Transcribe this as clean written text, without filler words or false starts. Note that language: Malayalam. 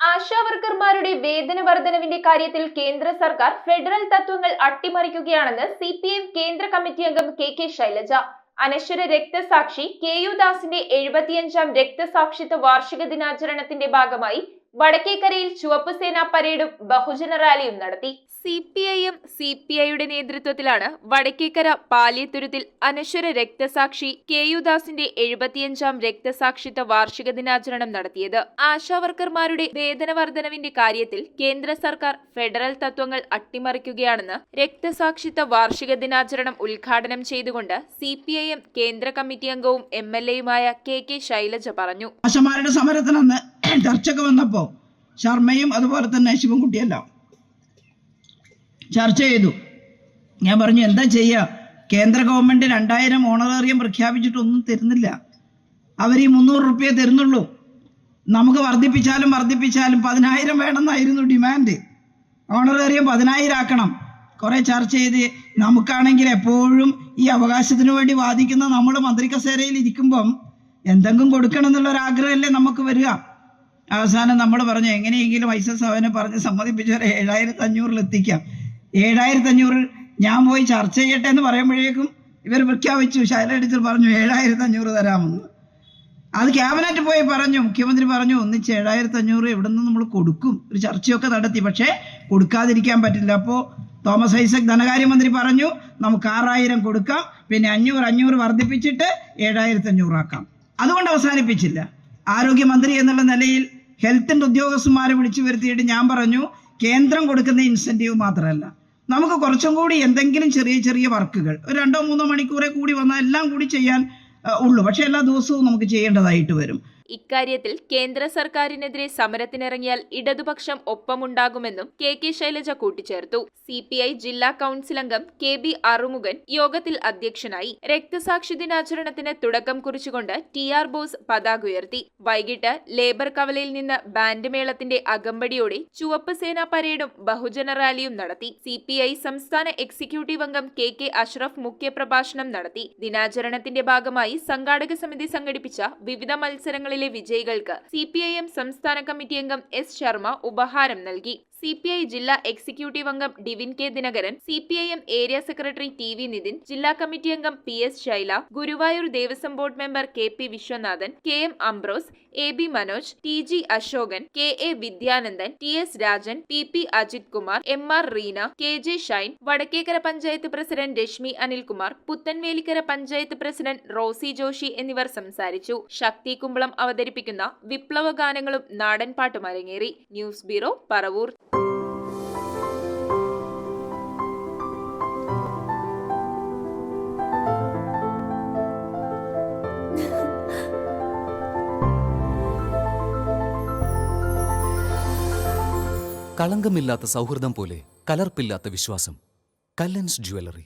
ആശാവർക്കർമാരുടെ വേതന വർധനവിന്റെ കാര്യത്തിൽ കേന്ദ്ര സർക്കാർ ഫെഡറൽ തത്വങ്ങൾ അട്ടിമറിക്കുകയാണെന്ന് സിപിഎം കേന്ദ്ര കമ്മിറ്റി അംഗം കെ ശൈലജ. അനശ്വര രക്തസാക്ഷി കെ.യു. ദാസിന്റെ 75ാം രക്തസാക്ഷിത്വ വാർഷിക ദിനാചരണത്തിന്റെ ഭാഗമായി വടക്കേക്കരയിൽ ചുവപ്പുസേന പരേഡും ബഹുജന റാലിയും നടത്തി. സിപിഐഎം സിപിഐയുടെ നേതൃത്വത്തിലാണ് വടക്കേക്കര പാലിയത്തുരുത്തിൽ അനശ്വര രക്തസാക്ഷി കെ.യു. ദാസിന്റെ 75ാം രക്തസാക്ഷിത്വ വാർഷിക ദിനാചരണം നടത്തിയത്. ആശാവർക്കർമാരുടെ വേതന വർധനവിന്റെ കാര്യത്തിൽ കേന്ദ്ര സർക്കാർ ഫെഡറൽ തത്വങ്ങൾ അട്ടിമറിക്കുകയാണെന്ന് രക്തസാക്ഷിത്വ വാർഷിക ദിനാചരണം ഉദ്ഘാടനം ചെയ്തുകൊണ്ട് സിപിഐഎം കേന്ദ്ര കമ്മിറ്റി അംഗവും എംഎൽഎയുമായ കെ ശൈലജ പറഞ്ഞു. ആശമാരുടെ സമരത്തിനന്ന് ചർച്ചയ്ക്ക് വന്നപ്പോ ശർമ്മയും അതുപോലെ തന്നെ ശിവൻകുട്ടിയെല്ലാം ചർച്ച ചെയ്തു. ഞാൻ പറഞ്ഞു, എന്താ ചെയ്യുക, കേന്ദ്ര ഗവൺമെന്റ് 2000 ഓണറേറിയം പ്രഖ്യാപിച്ചിട്ടൊന്നും തരുന്നില്ല. അവർ ഈ 300 റുപ്യ തരുന്നുള്ളൂ. നമുക്ക് വർദ്ധിപ്പിച്ചാലും 10,000 വേണമെന്നായിരുന്നു ഡിമാൻഡ്. ഓണറേറിയം 10,000 ആക്കണം. കുറെ ചർച്ച ചെയ്ത് നമുക്കാണെങ്കിൽ എപ്പോഴും ഈ അവകാശത്തിന് വേണ്ടി വാദിക്കുന്ന നമ്മൾ മന്ത്രി കസേരയിൽ ഇരിക്കുമ്പം എന്തെങ്കിലും കൊടുക്കണം എന്നുള്ളൊരാഗ്രഹമല്ലേ നമുക്ക് വരിക. അവസാനം നമ്മൾ പറഞ്ഞു, എങ്ങനെയെങ്കിലും ഐസസ് പറഞ്ഞ് സമ്മതിപ്പിച്ചവരെ 7,500 എത്തിക്കാം. 7,500 ഞാൻ പോയി ചർച്ച ചെയ്യട്ടെ എന്ന് പറയുമ്പോഴേക്കും ഇവർ പ്രഖ്യാപിച്ചു, ശൈലജ പറഞ്ഞു 7,500 തരാമെന്ന്. അത് ക്യാബിനറ്റ് പോയി പറഞ്ഞു, മുഖ്യമന്ത്രി പറഞ്ഞു ഒന്നിച്ച് 7,500 എവിടെ നിന്ന് നമ്മൾ കൊടുക്കും. ഒരു ചർച്ചയൊക്കെ നടത്തി, പക്ഷേ കൊടുക്കാതിരിക്കാൻ പറ്റില്ല. അപ്പോൾ തോമസ് ഐസക് ധനകാര്യമന്ത്രി പറഞ്ഞു, നമുക്ക് 6,000 കൊടുക്കാം, പിന്നെ 500 വർദ്ധിപ്പിച്ചിട്ട് 7,500 ആക്കാം. അതുകൊണ്ട് അവസാനിപ്പിച്ചില്ല. ആരോഗ്യമന്ത്രി എന്നുള്ള നിലയിൽ ഹെൽത്തിൻ്റെ ഉദ്യോഗസ്ഥന്മാരെ വിളിച്ചു വരുത്തിയിട്ട് ഞാൻ പറഞ്ഞു, കേന്ദ്രം കൊടുക്കുന്ന ഇൻസെൻറ്റീവ് മാത്രമല്ല, നമുക്ക് കുറച്ചും കൂടി എന്തെങ്കിലും ചെറിയ വർക്കുകൾ ഒരു 2-3 മണിക്കൂറെ കൂടി വന്നാൽ എല്ലാം കൂടി ചെയ്യാൻ ഉള്ളൂ. പക്ഷെ എല്ലാ ദിവസവും നമുക്ക് ചെയ്യേണ്ടതായിട്ട് വരും. ഇക്കാര്യത്തിൽ കേന്ദ്ര സർക്കാരിനെതിരെ സമരത്തിനിറങ്ങിയാൽ ഇടതുപക്ഷം ഒപ്പമുണ്ടാകുമെന്നും കെ ശൈലജ കൂട്ടിച്ചേർത്തു. സിപിഐ ജില്ലാ കൌൺസിൽ അംഗം കെ.ബി. അറുമുഖൻ യോഗത്തിൽ അധ്യക്ഷനായി. രക്തസാക്ഷി ദിനാചരണത്തിന് തുടക്കം കുറിച്ചുകൊണ്ട് ടി.ആർ. ബോസ് പതാക ഉയർത്തി. വൈകിട്ട് ലേബർ കവലയിൽ നിന്ന് ബാൻഡ് മേളത്തിന്റെ അകമ്പടിയോടെ ചുവപ്പ് സേന പരേഡും ബഹുജന റാലിയും നടത്തി. സിപിഐ സംസ്ഥാന എക്സിക്യൂട്ടീവ് അംഗം കെ അഷ്റഫ് മുഖ്യപ്രഭാഷണം നടത്തി. ദിനാചരണത്തിന്റെ ഭാഗമായി സംഘാടക സമിതി സംഘടിപ്പിച്ച വിവിധ മത്സരങ്ങളിൽ വിജയികൾക്ക് സിപിഐഎം സംസ്ഥാന കമ്മിറ്റി അംഗം എസ് ശർമ്മ ഉപഹാരം നൽകി. സിപിഐ ജില്ലാ എക്സിക്യൂട്ടീവ് അംഗം Divin K Dinakaran, CPIM area secretary TV. Nithin, ജില്ലാ കമ്മിറ്റി അംഗം PS. Shaila, Guruvayur Devaswom board member KP. Viswanathan, KM. Ambrose, AB. Manoj, TG. Ashokan, KA. Vidyanandan, TS. Rajan, PP. Ajith Kumar, MR. Reena, KJ. Shine, Vadakkekara panchayat president Reshmi Anilkumar, Puthenvelikkara panchayat president Rosy Joshy എന്നിവർ സംസാരിച്ചു. ശക്തി കുമ്പളം അവതരിപ്പിക്കുന്ന വിപ്ലവ ഗാനങ്ങളും നാടൻപാട്ടും അരങ്ങേറി. News bureau, Paravur. കളങ്കമില്ലാത്ത സൗഹൃദം പോലെ കലർപ്പില്ലാത്ത വിശ്വാസം. കല്ലൻസ് ജ്വല്ലറി.